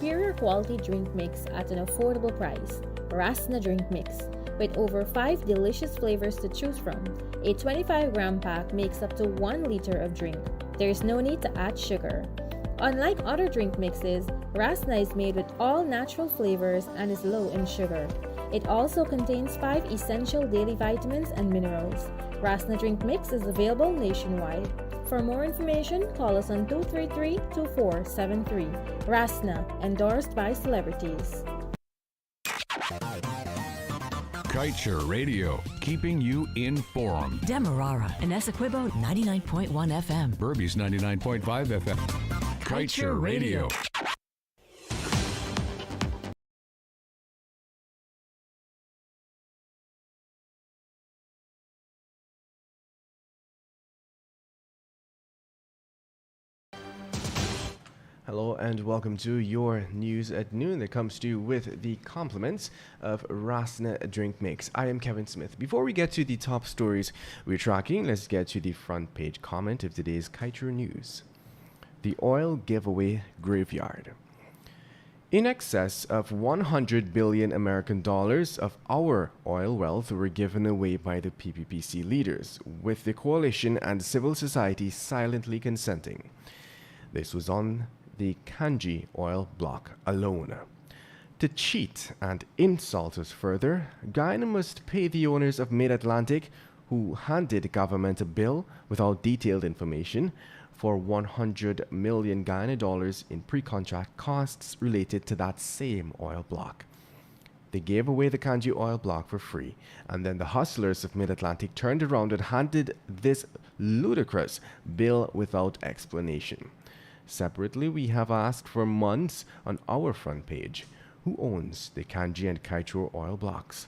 superior quality drink mix at an affordable price. Rasna Drink Mix. With over 5 delicious flavors to choose from, a 25-gram pack makes up to 1 liter of drink. There is no need to add sugar. Unlike other drink mixes, Rasna is made with all natural flavors and is low in sugar. It also contains 5 essential daily vitamins and minerals. Rasna Drink Mix is available nationwide. For more information, call us on 233-2473. Rasna, endorsed by celebrities. Kaieteur Radio, keeping you informed. Demerara and Essequibo 99.1 FM. Burby's 99.5 FM. Kaieteur Radio. Hello and welcome to your news at noon that comes to you with the compliments of Rasna Drink Mix. I am Kevin Smith. Before we get to the top stories we're tracking, let's get to the front page comment of today's Kaieteur News. The oil giveaway graveyard. In excess of 100 billion American dollars of our oil wealth were given away by the PPPC leaders, with the coalition and civil society silently consenting. This was on the Kanji oil block alone. To cheat and insult us further, Guyana must pay the owners of Mid-Atlantic, who handed government a bill without detailed information, for 100 million Guyana dollars in pre-contract costs related to that same oil block. They gave away the Kanji oil block for free, and then the hustlers of Mid-Atlantic turned around and handed this ludicrous bill without explanation. Separately, we have asked for months on our front page who owns the Kanji and Kaieteur oil blocks.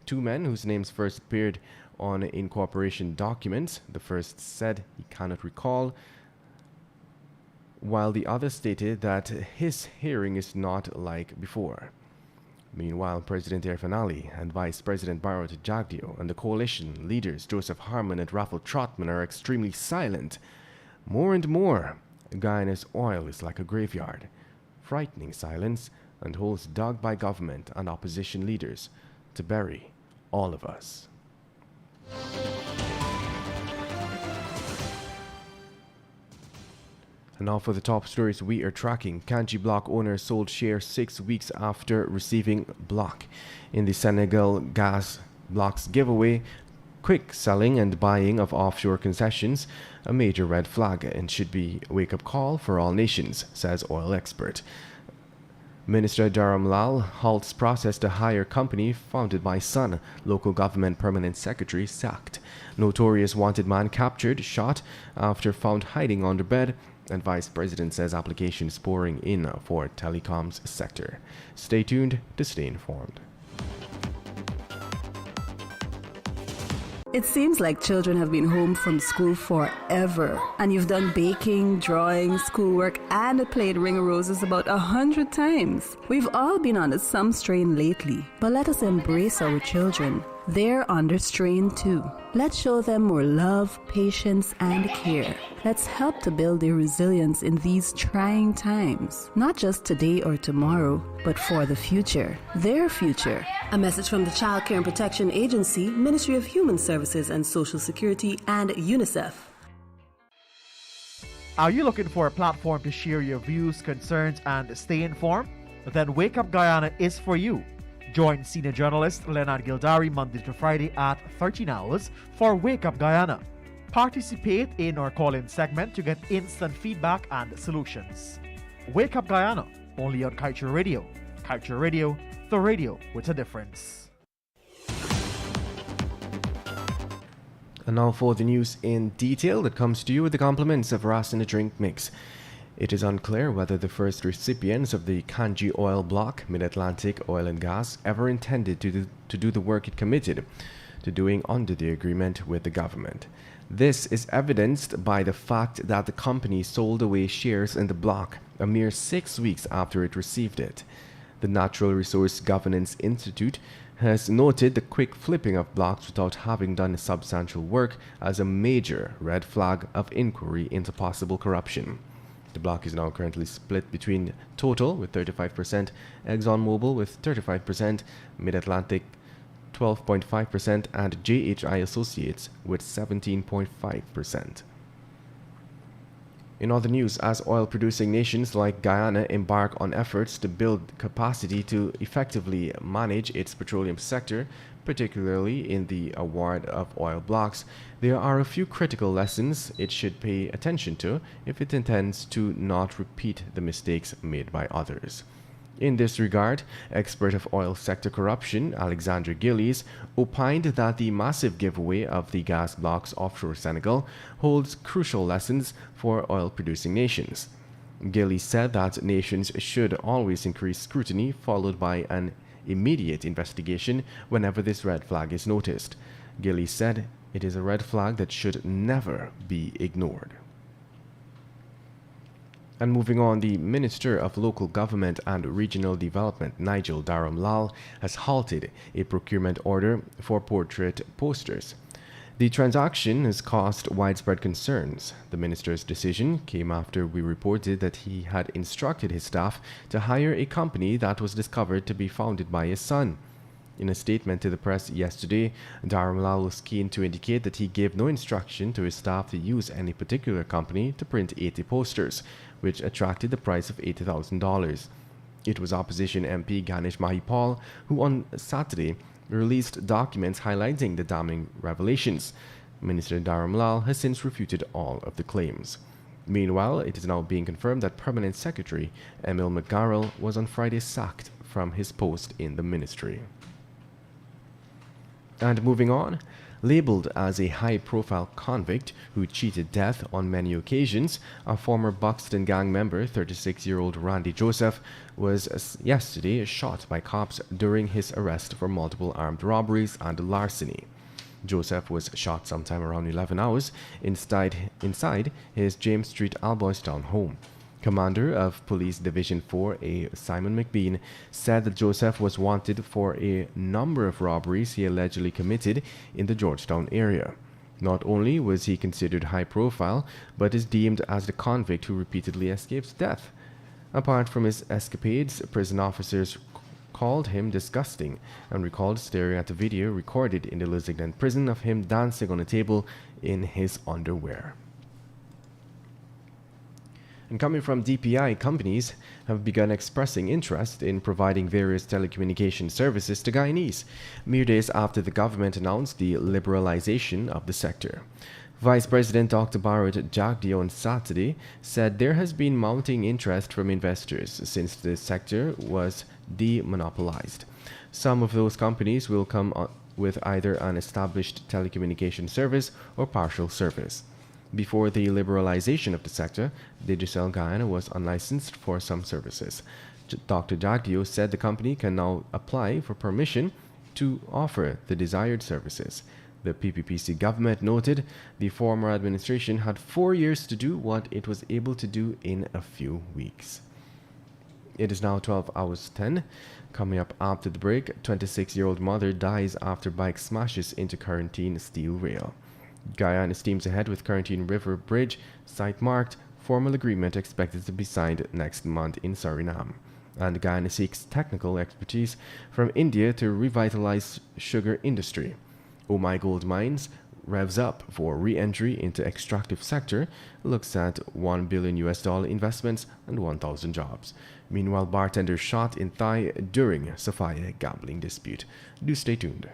2 men whose names first appeared on incorporation documents. The first said he cannot recall, while the other stated that his hearing is not like before. Meanwhile, President Irfan Ali and Vice President Barot Jagdeo and the coalition leaders Joseph Harman and Raffle Trotman are extremely silent. More and more, Guyana's oil is like a graveyard, frightening silence and holes dug by government and opposition leaders to bury all of us. And now for the top stories we are tracking. Kanji block owner sold shares 6 weeks after receiving block. In the Senegal gas blocks giveaway, quick selling and buying of offshore concessions, a major red flag and should be a wake-up call for all nations, says oil expert. Minister Dharam Lal halts process to hire company founded by son. Local government permanent secretary sacked. Notorious wanted man captured, shot after found hiding under bed. And Vice President says applications pouring in for telecoms sector. Stay tuned to stay informed. It seems like children have been home from school forever, and you've done baking, drawing, schoolwork, and played Ring of Roses about 100 times. We've all been under some strain lately, but let us embrace our children. They're under strain too. Let's show them more love, patience, and care. Let's help to build their resilience in these trying times. Not just today or tomorrow, but for the future. Their future. A message from the Child Care and Protection Agency, Ministry of Human Services and Social Security, and UNICEF. Are you looking for a platform to share your views, concerns, and stay informed? Then Wake Up Guyana is for you. Join senior journalist Leonard Gildari Monday to Friday at 13 hours for Wake Up Guyana. Participate in our call-in segment to get instant feedback and solutions. Wake Up Guyana, only on Kaieteur Radio. Kaieteur Radio, the radio with a difference. And now for the news in detail that comes to you with the compliments of Rasna Drink Mix. It is unclear whether the first recipients of the Kanji oil block, Mid-Atlantic Oil and Gas, ever intended to do the work it committed to doing under the agreement with the government. This is evidenced by the fact that the company sold away shares in the block a mere 6 weeks after it received it. The Natural Resource Governance Institute has noted the quick flipping of blocks without having done substantial work as a major red flag of inquiry into possible corruption. The block is now currently split between Total with 35%, ExxonMobil with 35%, Mid-Atlantic 12.5%, and JHI Associates with 17.5%. In other news, as oil-producing nations like Guyana embark on efforts to build capacity to effectively manage its petroleum sector, particularly in the award of oil blocks, there are a few critical lessons it should pay attention to if it intends to not repeat the mistakes made by others. In this regard, expert of oil sector corruption Alexander Gillies opined that the massive giveaway of the gas blocks offshore Senegal holds crucial lessons for oil-producing nations. Gillies said that nations should always increase scrutiny followed by an immediate investigation whenever this red flag is noticed. Gillies said it is a red flag that should never be ignored. And moving on, the Minister of Local Government and Regional Development, Nigel Dharamlal, has halted a procurement order for portrait posters. The transaction has caused widespread concerns. The minister's decision came after we reported that he had instructed his staff to hire a company that was discovered to be founded by his son. In a statement to the press yesterday, Dharamlal was keen to indicate that he gave no instruction to his staff to use any particular company to print 80 posters, which attracted the price of $80,000. It was opposition MP Ganesh Mahipal who on Saturday released documents highlighting the damning revelations. Minister Dharamlal has since refuted all of the claims. Meanwhile, it is now being confirmed that Permanent Secretary Emil McGarrell was on Friday sacked from his post in the ministry. And moving on, labeled as a high-profile convict who cheated death on many occasions, a former Buxton gang member, 36-year-old Randy Joseph, was yesterday shot by cops during his arrest for multiple armed robberies and larceny. Joseph was shot sometime around 11 hours inside his James Street, Alboystown home. Commander of Police Division 4A, Simon McBean, said that Joseph was wanted for a number of robberies he allegedly committed in the Georgetown area. Not only was he considered high profile, but is deemed as the convict who repeatedly escapes death. Apart from his escapades, prison officers called him disgusting and recalled staring at a video recorded in the Lusignan prison of him dancing on a table in his underwear. And coming from DPI, companies have begun expressing interest in providing various telecommunication services to Guyanese, mere days after the government announced the liberalization of the sector. Vice President Dr. Bharat Jagdi on Saturday said there has been mounting interest from investors since the sector was demonopolized. Some of those companies will come with either an established telecommunication service or partial service. Before the liberalization of the sector, Digicel Guyana was unlicensed for some services. Dr. Jagdio said the company can now apply for permission to offer the desired services. The PPPC government noted the former administration had 4 years to do what it was able to do in a few weeks. It is now 12 hours 10. Coming up after the break, 26-year-old mother dies after bike smashes into Quarantine steel rail. Guyana steams ahead with Quarantine River Bridge site marked, formal agreement expected to be signed next month in Suriname. And Guyana seeks technical expertise from India to revitalize sugar industry. Oh My Gold Mines revs up for re-entry into extractive sector, looks at $1 billion investments and 1,000 jobs. Meanwhile, bartender shot in thigh during Sophia gambling dispute. Do stay tuned.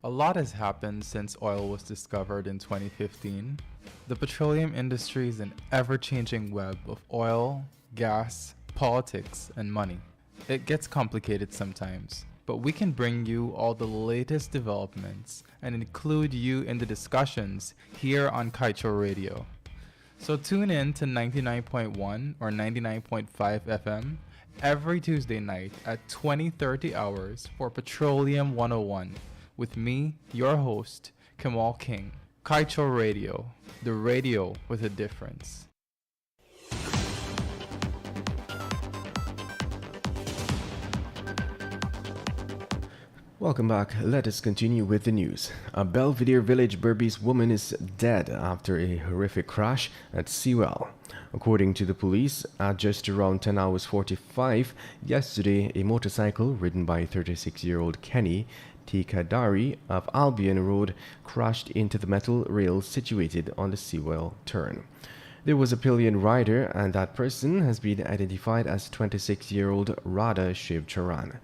A lot has happened since oil was discovered in 2015. The petroleum industry is an ever-changing web of oil, gas, politics, and money. It gets complicated sometimes, but we can bring you all the latest developments and include you in the discussions here on Kaieteur Radio. So tune in to 99.1 or 99.5 FM every Tuesday night at 20:30 hours for Petroleum 101. With me, your host, Kamal King. Kaieteur Radio, the radio with a difference. Welcome back. Let us continue with the news. A Belvedere Village Berbice woman is dead after a horrific crash at Sewell. According to the police, at just around 10 hours 45 yesterday, a motorcycle ridden by 36-year-old Kenny Tikadari of Albion Road crashed into the metal rails situated on the Sewell turn. There was a pillion rider, and that person has been identified as 26-year-old Radha Shivcharan.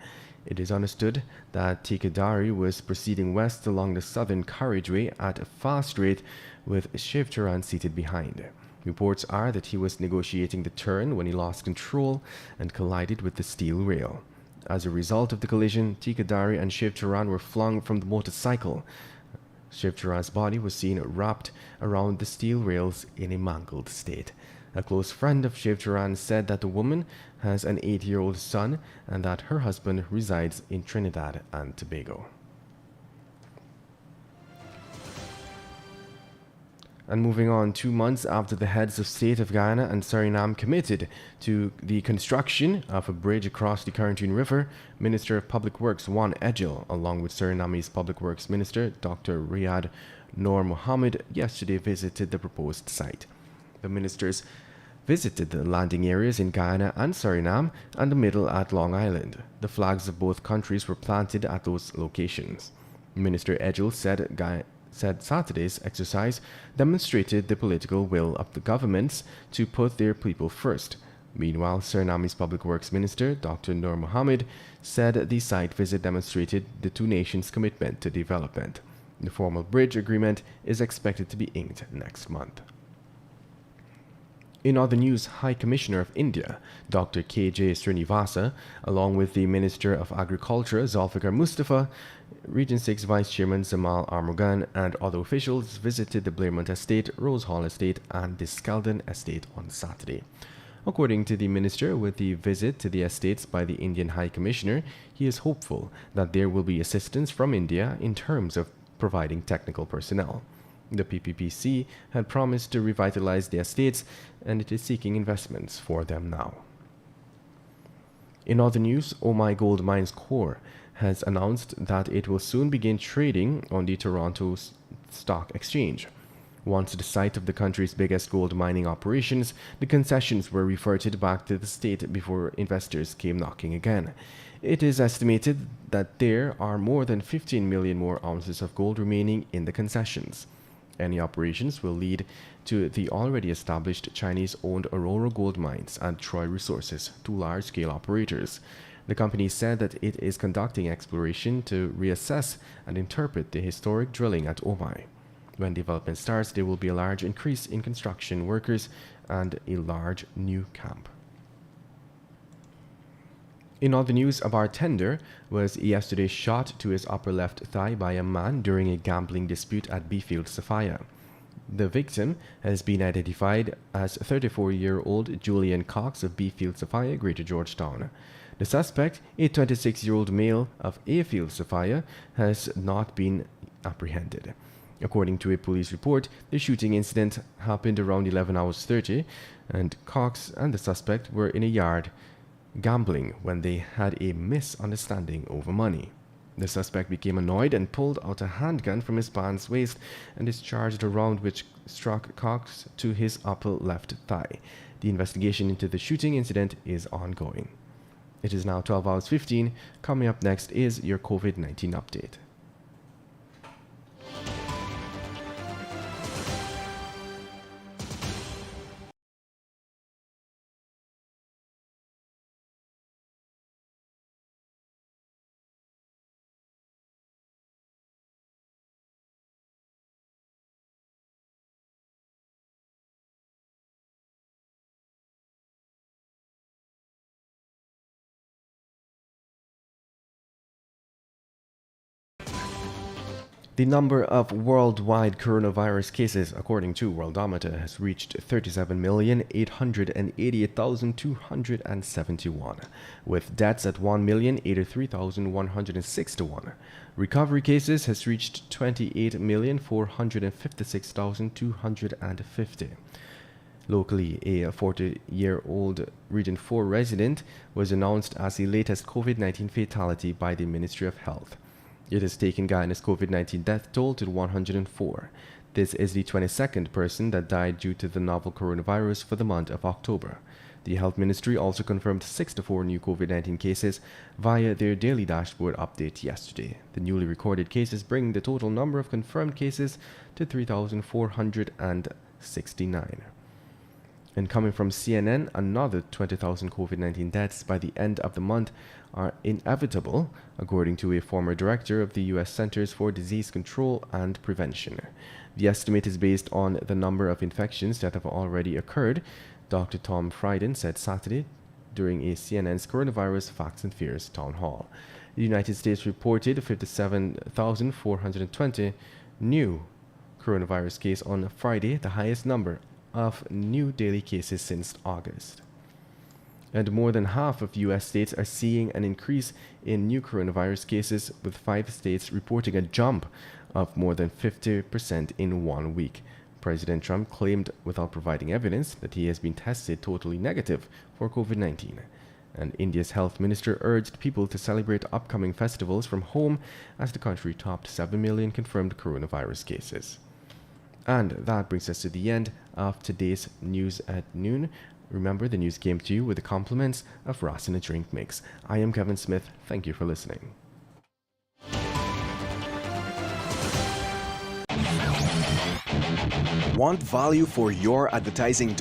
It is understood that Tikadari was proceeding west along the southern carriageway at a fast rate with Shivcharan seated behind. Reports are that he was negotiating the turn when he lost control and collided with the steel rail. As a result of the collision, Tikadari and Shivcharan were flung from the motorcycle. Shivcharan's body was seen wrapped around the steel rails in a mangled state. A close friend of Shivcharan said that the woman has an 8-year-old son and that her husband resides in Trinidad and Tobago. And moving on, 2 months after the heads of state of Guyana and Suriname committed to the construction of a bridge across the Kaieteur River, Minister of Public Works Juan Edgel, along with Suriname's Public Works Minister Dr. Riyad Noor Mohammed, yesterday visited the proposed site. The ministers visited the landing areas in Guyana and Suriname and the middle at Long Island. The flags of both countries were planted at those locations. Minister Edgel said Saturday's exercise demonstrated the political will of the governments to put their people first. Meanwhile, Suriname's Public Works Minister, Dr. Noor Mohammed, said the site visit demonstrated the two nations' commitment to development. The formal bridge agreement is expected to be inked next month. In other news, High Commissioner of India, Dr. K.J. Srinivasa, along with the Minister of Agriculture, Zulfikar Mustafa, Region 6 Vice Chairman Zamal Armugan, and other officials visited the Blairmont Estate, Rose Hall Estate, and the Skeldon Estate on Saturday. According to the minister, with the visit to the estates by the Indian High Commissioner, he is hopeful that there will be assistance from India in terms of providing technical personnel. The PPPC had promised to revitalize the estates, and it is seeking investments for them now. In other news, Oh My Gold Mines Corp has announced that it will soon begin trading on the Toronto Stock Exchange. Once the site of the country's biggest gold mining operations, the concessions were reverted back to the state before investors came knocking again. It is estimated that there are more than 15 million more ounces of gold remaining in the concessions. Any operations will lead to the already established Chinese-owned Aurora Gold Mines and Troy Resources, two large-scale operators. The company said that it is conducting exploration to reassess and interpret the historic drilling at Omai. When development starts, there will be a large increase in construction workers and a large new camp. In other news, a bartender was yesterday shot to his upper left thigh by a man during a gambling dispute at Beefield Sophia. The victim has been identified as 34-year-old Julian Cox of Beefield Sophia, Greater Georgetown. The suspect, a 26-year-old male of Afield Sophia, has not been apprehended. According to a police report, the shooting incident happened around 11 hours 30, and Cox and the suspect were in a yard gambling when they had a misunderstanding over money. The suspect became annoyed and pulled out a handgun from his pants waist and discharged a round which struck Cox to his upper left thigh. The investigation into the shooting incident is ongoing. It is now 12 hours 15. Coming up next is your COVID-19 update. The number of worldwide coronavirus cases, according to Worldometer, has reached 37,888,271, with deaths at 1,083,161. Recovery cases has reached 28,456,250. Locally, a 40-year-old Region 4 resident was announced as the latest COVID-19 fatality by the Ministry of Health. It has taken Guyana's COVID-19 death toll to 104. This is the 22nd person that died due to the novel coronavirus for the month of October. The Health Ministry also confirmed 64 new COVID-19 cases via their daily dashboard update yesterday. The newly recorded cases bring the total number of confirmed cases to 3,469. And coming from CNN, another 20,000 COVID-19 deaths by the end of the month are inevitable, according to a former director of the U.S. Centers for Disease Control and Prevention. The estimate is based on the number of infections that have already occurred, Dr. Tom Frieden said Saturday during a CNN's Coronavirus Facts and Fears town hall. The United States reported 57,420 new coronavirus cases on Friday, the highest number of new daily cases since August. And more than half of U.S. states are seeing an increase in new coronavirus cases, with 5 states reporting a jump of more than 50% in 1 week. President Trump claimed, without providing evidence, that he has been tested totally negative for COVID-19. And India's health minister urged people to celebrate upcoming festivals from home as the country topped 7 million confirmed coronavirus cases. And that brings us to the end of today's News at Noon. Remember, the news came to you with the compliments of Ross in a Drink Mix. I am Kevin Smith. Thank you for listening. Want value for your advertising